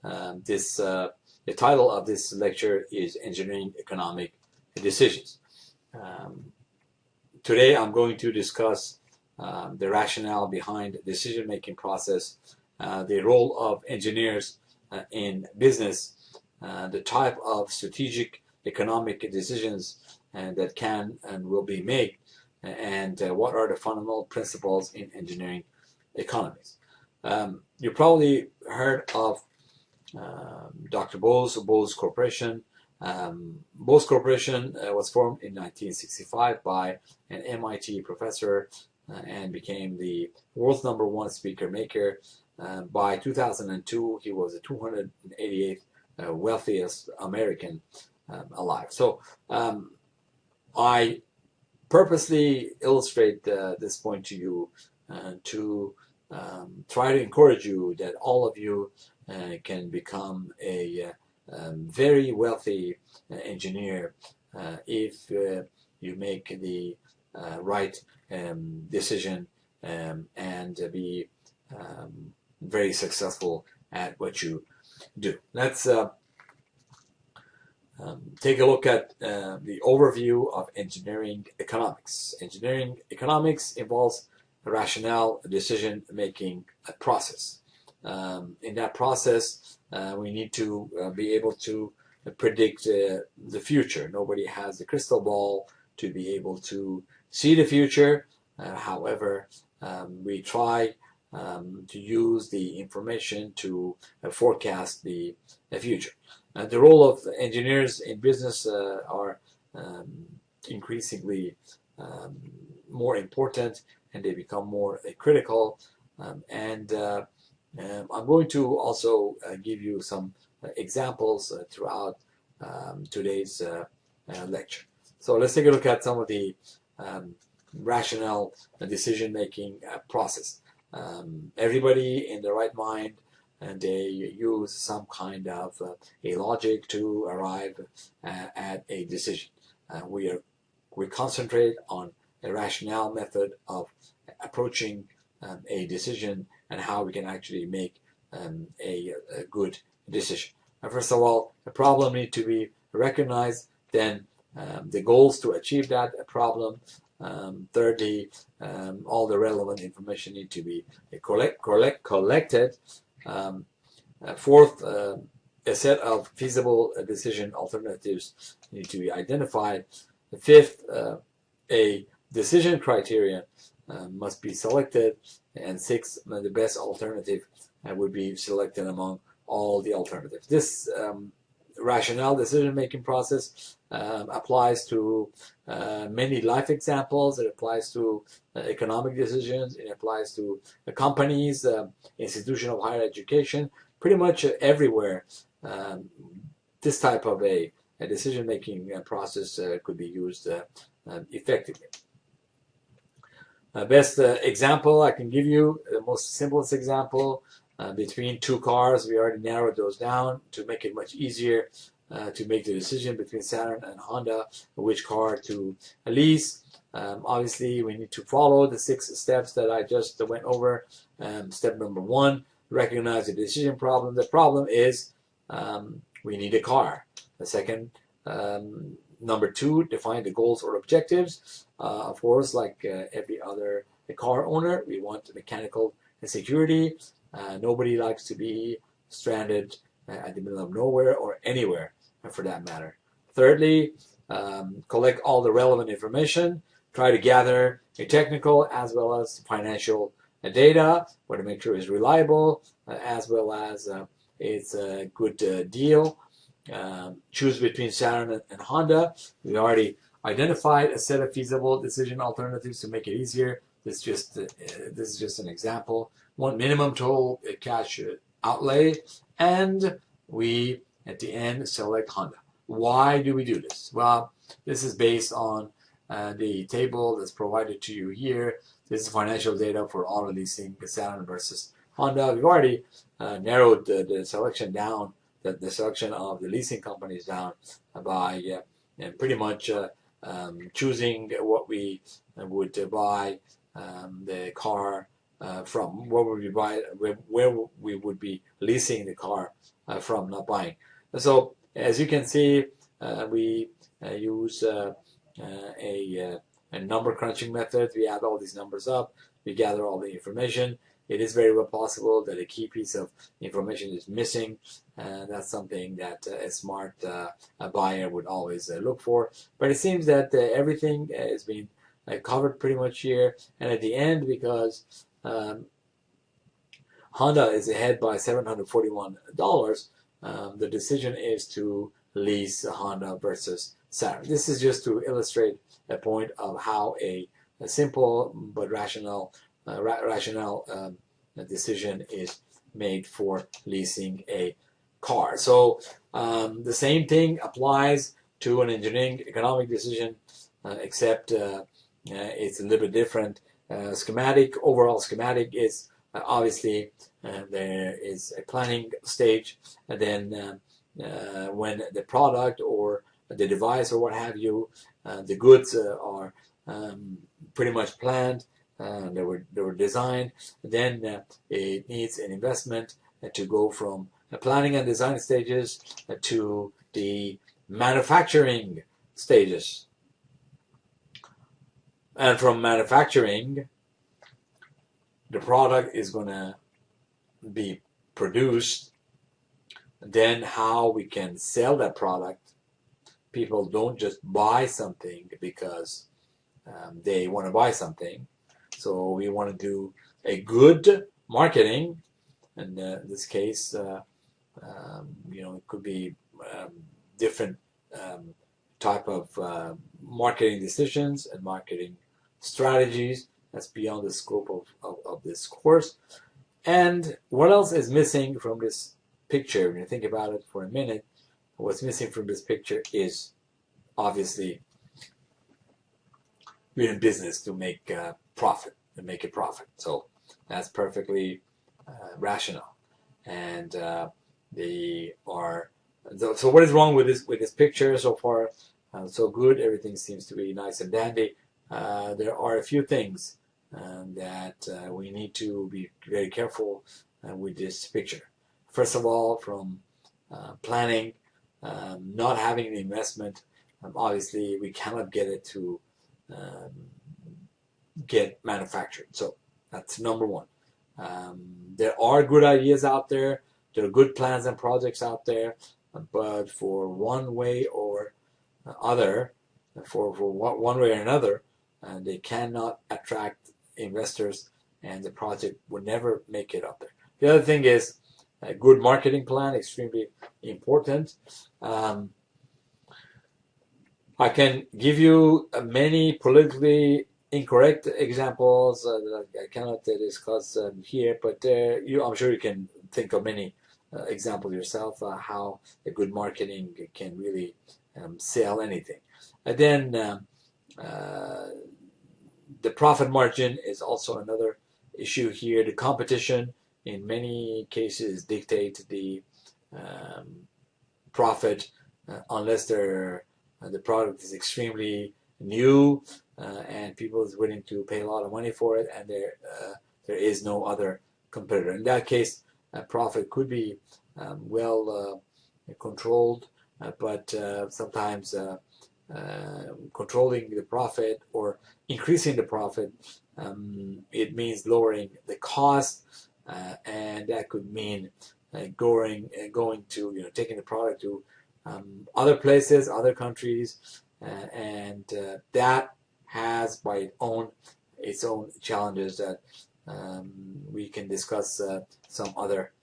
The title of this lecture is Engineering Economic Decisions. Today I'm going to discuss the rationale behind decision-making process, the role of engineers in business, the type of strategic economic decisions that can and will be made, and what are the fundamental principles in engineering economics. You probably heard of Dr. Bose Corporation. Bose Corporation was formed in 1965 by an MIT professor and became the world's #1 speaker maker. By 2002, he was the 288th wealthiest American alive. So I purposely illustrate this point to you to try to encourage you that all of you can become a very wealthy engineer if you make the right decision and be very successful at what you do. Let's take a look at the overview of engineering economics. Engineering economics involves a rationale decision-making process. In that process, we need to be able to predict the future. Nobody has the crystal ball to be able to see the future. However, we try to use the information to forecast the future. The role of engineers in business are increasingly more important, and they become more critical. I'm going to also give you some examples throughout today's lecture. So let's take a look at some of the rational decision-making process. Everybody in the right mind, and they use some kind of a logic to arrive at a decision. We concentrate on a rationale method of approaching a decision and how we can actually make a good decision. First of all, the problem needs to be recognized, then the goals to achieve that problem. Thirdly, all the relevant information need to be collected. Fourth, a set of feasible decision alternatives need to be identified. Fifth, a decision criterion must be selected. And sixth, the best alternative would be selected among all the alternatives. This rationale decision-making process applies to many life examples. It applies to economic decisions. It applies to companies, institution of higher education, pretty much everywhere. This type of a decision-making process could be used effectively. Best example I can give you, the most simplest example, between two cars. We already narrowed those down to make it much easier to make the decision between Saturn and Honda, which car to lease. Obviously, we need to follow the 6 steps that I just went over. Step number 1, recognize the decision problem. The problem is we need a car. The second, number 2, define the goals or objectives. Of course, like every other car owner, we want mechanical security. Nobody likes to be stranded at the middle of nowhere or anywhere for that matter. Thirdly, collect all the relevant information. Try to gather a technical as well as financial data, where to make sure it's reliable as well as it's a good deal. Choose between Saturn and Honda. We already identified a set of feasible decision alternatives to make it easier. This is just an example. One minimum total cash outlay, and we at the end select Honda. Why do we do this? Well, this is based on the table that's provided to you here. This is financial data for auto leasing, Saturn versus Honda. We've already narrowed the selection down, the selection of the leasing companies down by pretty much choosing what we would buy the car from? Where would we buy? Where we would be leasing the car from, not buying. So as you can see, we use a number crunching method. We add all these numbers up. We gather all the information. It is very well possible that a key piece of information is missing. That's something that a smart buyer would always look for. But it seems that everything is being covered pretty much here. And at the end, because Honda is ahead by $741, the decision is to lease a Honda versus Saturn. This is just to illustrate a point of how a simple but rational decision is made for leasing a car. So the same thing applies to an engineering economic decision, except it's a little bit different. Overall schematic is obviously there is a planning stage, and then when the product or the device or what have you, the goods are pretty much planned, they were designed, then it needs an investment to go from the planning and design stages to the manufacturing stages. And from manufacturing, the product is going to be produced. Then how we can sell that product. People don't just buy something because they want to buy something. So we want to do a good marketing. And in this case, it could be different type of marketing decisions and marketing strategies. That's beyond the scope of this course. And what else is missing from this picture? When you think about it for a minute, what's missing from this picture is obviously we're in business to make profit, to make a profit. So that's perfectly rational. And they are. So what is wrong with this picture so far? So good. Everything seems to be nice and dandy. There are a few things that we need to be very careful with this picture. First of all, from planning, not having the investment, obviously we cannot get it to get manufactured. So that's number one. There are good ideas out there. There are good plans and projects out there, but for one way or other, for one way or another, they cannot attract investors, and the project would never make it up there. The other thing is a good marketing plan, extremely important. I can give you many politically incorrect examples that I cannot discuss here, but I'm sure you can think of many examples yourself how a good marketing can really sell anything. And then the profit margin is also another issue here. The competition in many cases dictate the profit unless the product is extremely new and people is willing to pay a lot of money for it, and there is no other competitor. In that case, profit could be well controlled, but sometimes controlling the profit or increasing the profit, it means lowering the cost, and that could mean going to taking the product to other places, other countries, and that has by its own challenges that we can discuss some other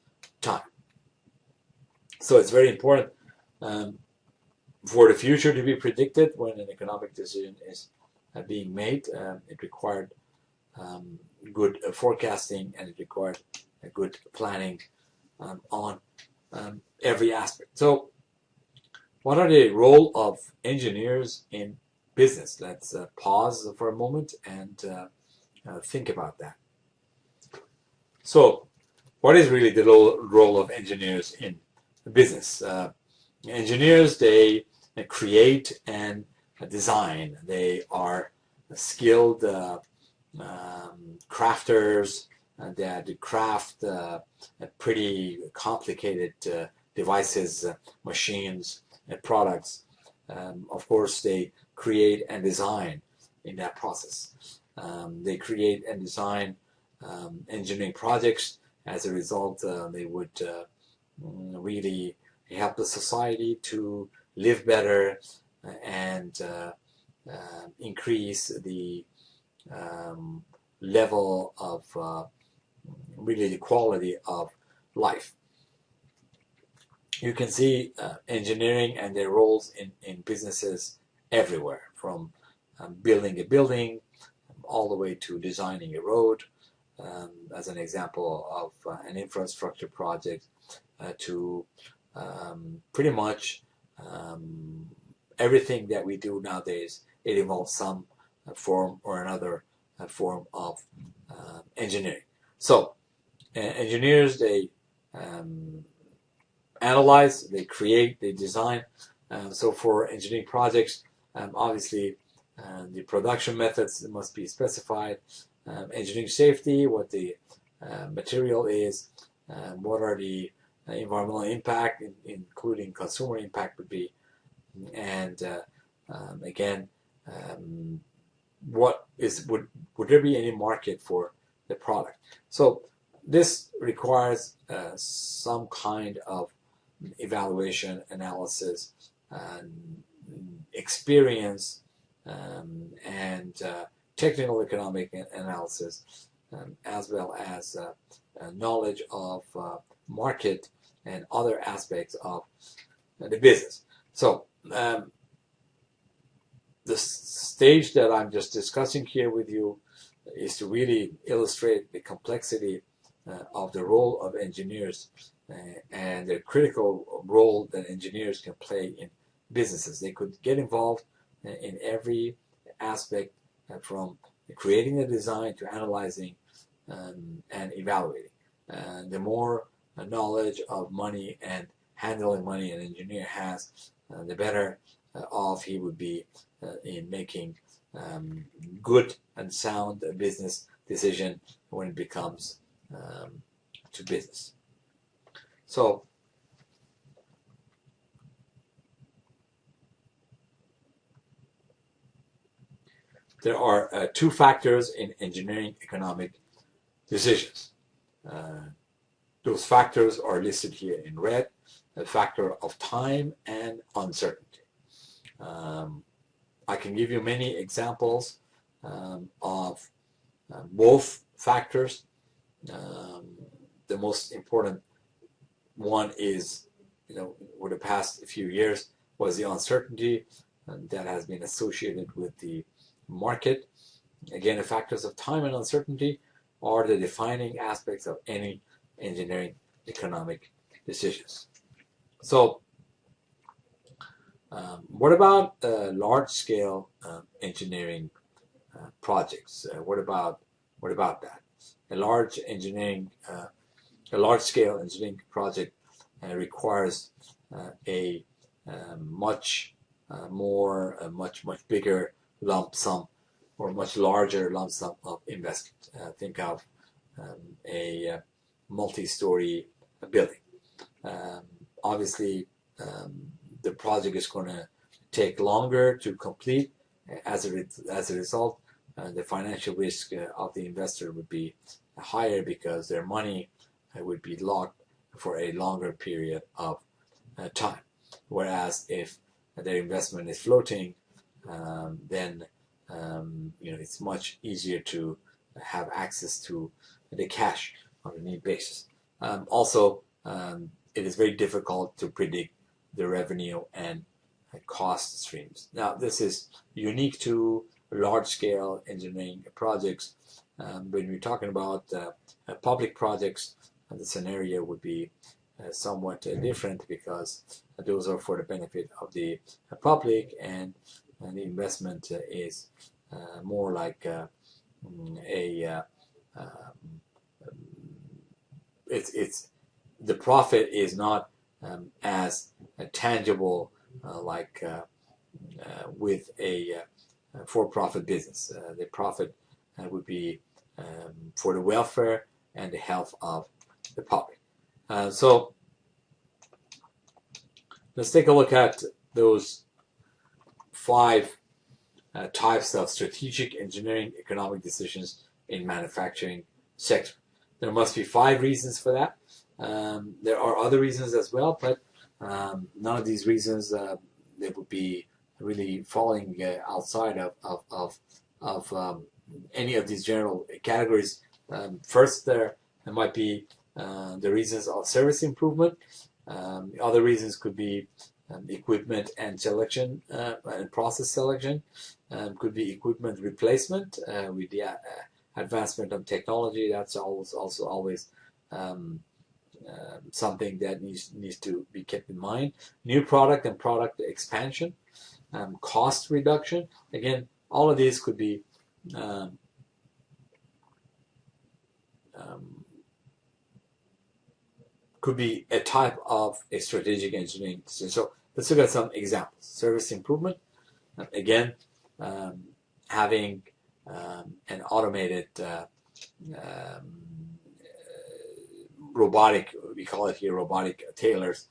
time. So it's very important for the future to be predicted when an economic decision is being made. It required good forecasting, and it required a good planning on every aspect. So what are the role of engineers in business? Let's pause for a moment and think about that. So what is really the role of engineers in business? Engineers, they create and design. They are skilled crafters, that craft pretty complicated devices, machines, and products. Of course, they create and design in that process. They create and design engineering projects. As a result, they would really help the society to live better and increase the level of really the quality of life. You can see engineering and their roles in businesses everywhere, from building a building all the way to designing a road, as an example of an infrastructure project, to pretty much everything that we do nowadays. It involves some form or another form of engineering. So engineers, they analyze, they create, they design. So for engineering projects, obviously the production methods must be specified. Engineering safety, what the material is, what are the environmental impact, including consumer impact would be, and again, what is would there be any market for the product? So this requires some kind of evaluation, analysis, experience, and technical economic analysis, as well as knowledge of market and other aspects of the business. So the stage that I'm just discussing here with you is to really illustrate the complexity of the role of engineers and the critical role that engineers can play in businesses. They could get involved in every aspect, from creating a design to analyzing and evaluating. The more knowledge of money and handling money an engineer has, the better off he would be in making good and sound business decision when it becomes to business. So there are two factors in engineering economic decisions. Those factors are listed here in red: the factor of time and uncertainty. I can give you many examples of both factors. The most important one is, over the past few years, was the uncertainty that has been associated with the market. Again, the factors of time and uncertainty are the defining aspects of any engineering economic decisions. So what about large-scale engineering projects? What about that? A large-scale engineering project requires a much bigger lump sum, or much larger lump sum of investment. Think of a multi-story building. Obviously, the project is going to take longer to complete. As a result, the financial risk of the investor would be higher, because their money would be locked for a longer period of time. Whereas if their investment is floating, then it's much easier to have access to the cash on a need basis. Also, it is very difficult to predict the revenue and cost streams. Now, this is unique to large-scale engineering projects. When we're talking about public projects, the scenario would be somewhat different, because those are for the benefit of the public, and the investment is more like it's the profit is not as tangible like with a for-profit business. The profit would be for the welfare and the health of the public. So let's take a look at those 5 types of strategic engineering economic decisions in manufacturing sector. There must be 5 reasons for that. There are other reasons as well, but none of these reasons they would be really falling outside of any of these general categories. First, there might be the reasons of service improvement. Other reasons could be equipment and selection and process selection. Could be equipment replacement with the advancement of technology. That's also always something that needs to be kept in mind. New product and product expansion, cost reduction. Again, all of these could be a type of a strategic engineering decision. So let's look at some examples. Service improvement. Again, having an automated robotic, we call it here robotic tailors.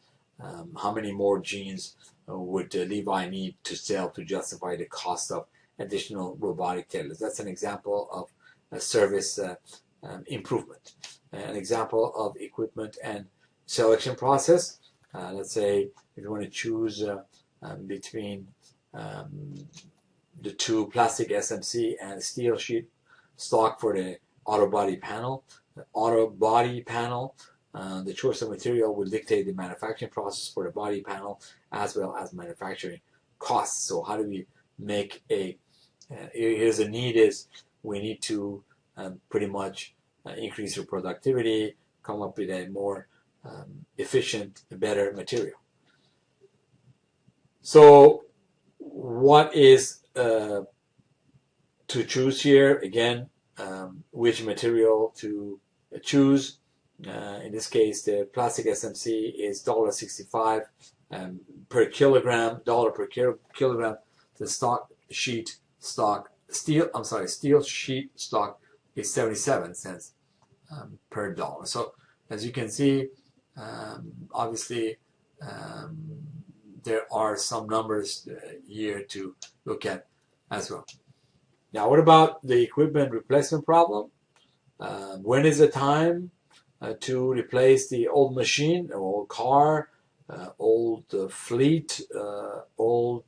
How many more jeans would Levi need to sell to justify the cost of additional robotic tailors? That's an example of a service improvement. An example of equipment and selection process. Let's say if you want to choose between the 2 plastic SMC and steel sheet stock for the auto body panel. The auto body panel, the choice of material will dictate the manufacturing process for the body panel as well as manufacturing costs. So how do we make here's a need is we need to pretty much increase your productivity, come up with a more efficient, better material. So what is to choose here? Again, which material to choose. In this case, the plastic SMC is $1.65 per kilogram, kilogram. The steel sheet stock is 77 cents per dollar. So as you can see, obviously there are some numbers here to look at as well. Now, what about the equipment replacement problem? When is the time to replace the old machine, old car, old fleet, old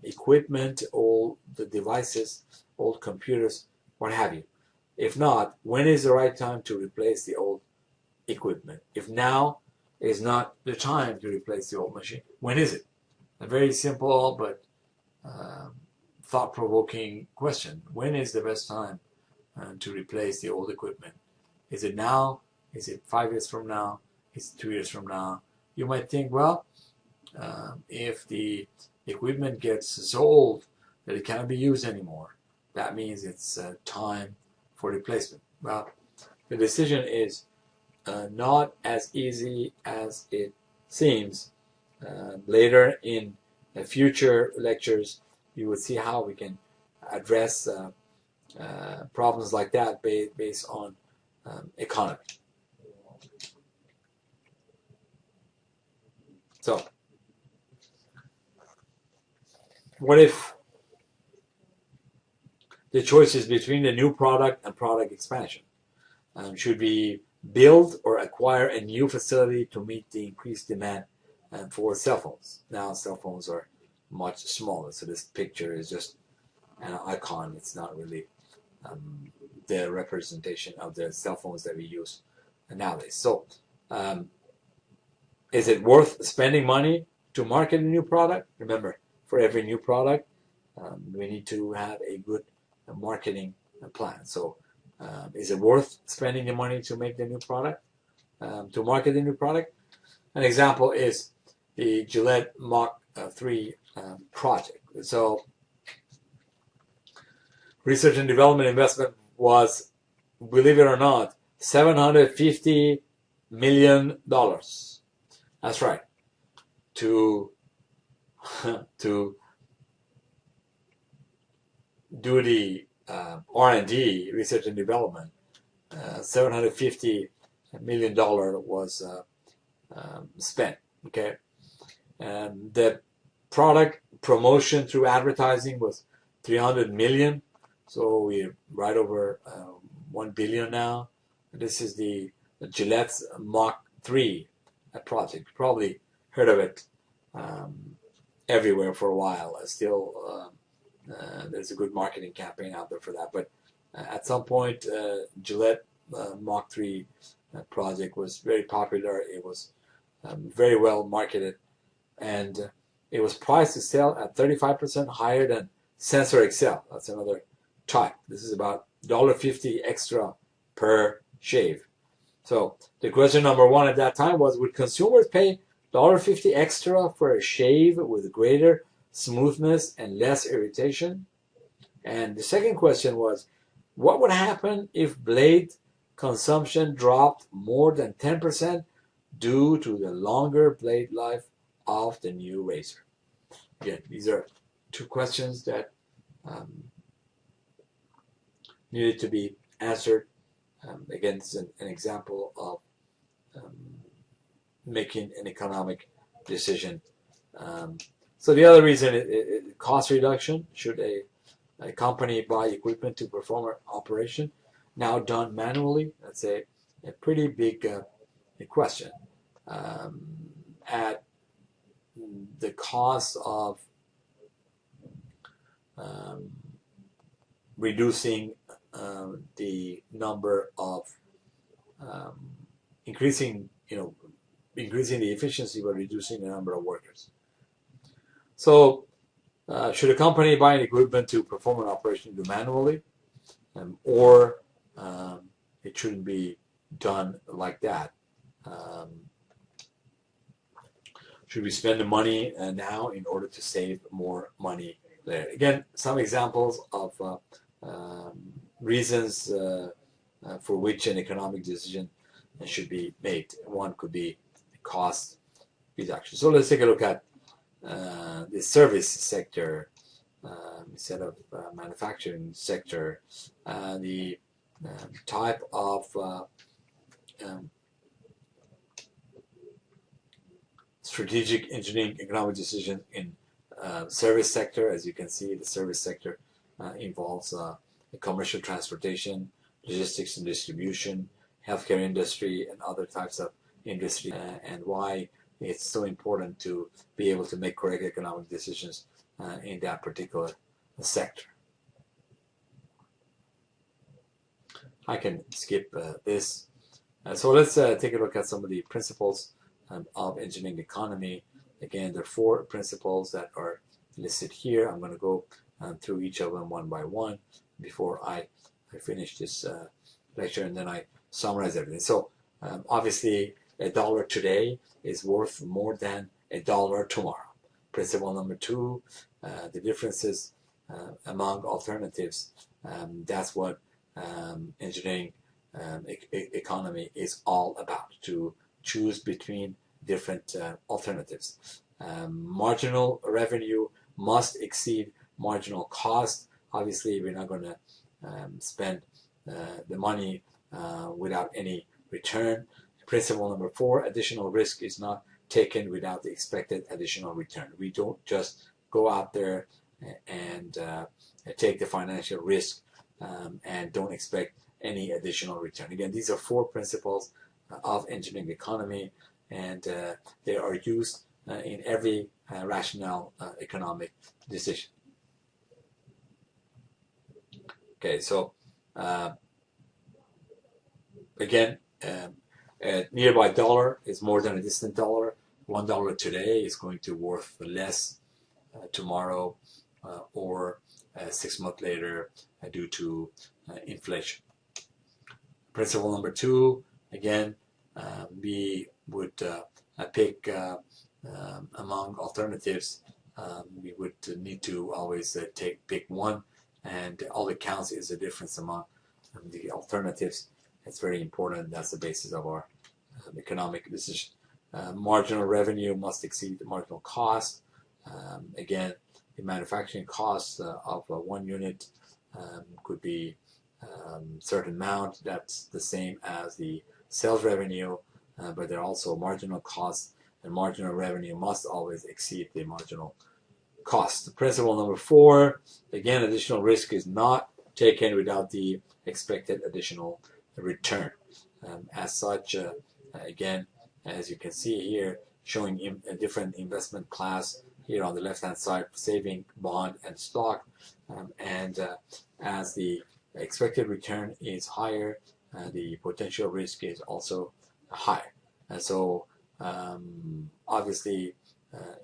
equipment, old devices, old computers, what have you? If not, when is the right time to replace the old equipment? If now is not the time to replace the old machine, when is it? A very simple but thought-provoking question. When is the best time to replace the old equipment? Is it now? Is it 5 years from now? Is it 2 years from now? You might think, well, if the equipment gets so old that it cannot be used anymore, that means it's time for replacement. Well, the decision is not as easy as it seems. Later in future lectures, you will see how we can address problems like that based on economy. So, what if the choice is between the new product and product expansion? Should we build or acquire a new facility to meet the increased demand for cell phones? Now cell phones are much smaller, so this picture is just an icon. It's not really the representation of the cell phones that we use nowadays. So is it worth spending money to market a new product? Remember, for every new product, we need to have a good marketing plan. So is it worth spending the money to make the new product, to market the new product? An example is the Gillette Mach 3 project. So research and development investment was, believe it or not, $750 million. That's right. To do the R&D, research and development, $750 million was spent. Okay, and the product promotion through advertising was 300 million, so we're right over 1 billion now. This is the Gillette's Mach 3 project. You probably heard of it everywhere for a while. Still, there's a good marketing campaign out there for that. But at some point, Gillette Mach 3 project was very popular. It was very well marketed, and it was priced to sell at 35% higher than Sensor Excel. That's another type. This is about $1.50 extra per shave. So the question number one at that time was, would consumers pay $1.50 extra for a shave with greater smoothness and less irritation? And the second question was, what would happen if blade consumption dropped more than 10% due to the longer blade life of the new razor? Again, these are two questions that needed to be answered. Again, this is an example of making an economic decision. So the other reason is cost reduction. Should a company buy equipment to perform an operation now done manually? That's a pretty big question. At the cost of reducing the number of increasing the efficiency by reducing the number of workers. So should a company buy an equipment to perform an operation manually, or it shouldn't be done like that? Should we spend the money now in order to save more money later? Again, some examples of reasons for which an economic decision should be made. One could be cost reduction. So let's take a look at the service sector instead of manufacturing sector. The type of strategic engineering economic decision in service sector. As you can see, the service sector involves the commercial transportation, logistics and distribution, healthcare industry, and other types of industry, and why it's so important to be able to make correct economic decisions in that particular sector. I can skip this. So let's take a look at some of the principles of engineering economy. Again, there are 4 principles that are listed here. I'm going to go through each of them one by one before I finish this lecture, and then I summarize everything. So obviously, $1 today is worth more than $1 tomorrow. Principle number 2, the differences among alternatives. That's what engineering economy is all about, to choose between different alternatives. Marginal revenue must exceed marginal cost. Obviously, we're not going to spend the money without any return. Principle number 4, additional risk is not taken without the expected additional return. We don't just go out there and take the financial risk and don't expect any additional return. Again, these are 4 principles of engineering economy, and they are used in every rational economic decision. Okay, so again, a nearby dollar is more than a distant dollar. $1 today is going to worth less tomorrow or 6 months later due to inflation. Principle number 2, again, we would pick among alternatives. We would need to always pick one, and all that counts is the difference among the alternatives. It's very important. That's the basis of our economic decision. Marginal revenue must exceed the marginal cost. Again, the manufacturing cost of 1 unit could be certain amount that's the same as the sales revenue, but there are also marginal costs, and marginal revenue must always exceed the marginal cost. Principle number 4, again, additional risk is not taken without the expected additional return. As such, again, as you can see here, showing a different investment class here on the left-hand side, saving, bond, and stock. And as the expected return is higher, the potential risk is also higher. And so, obviously,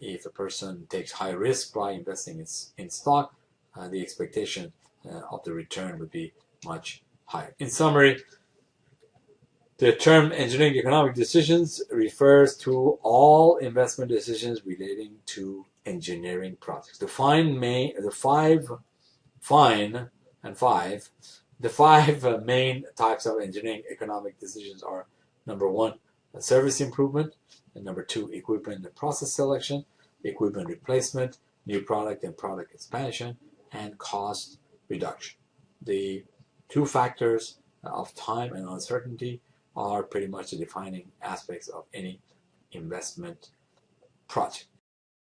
if a person takes high risk by investing in stock, the expectation of the return would be much higher. In summary, the term engineering economic decisions refers to all investment decisions relating to engineering projects. The five main types of engineering economic decisions are: number 1, service improvement, and number 2, equipment and process selection, equipment replacement, new product and product expansion, and cost reduction. The 2 factors of time and uncertainty are pretty much the defining aspects of any investment project.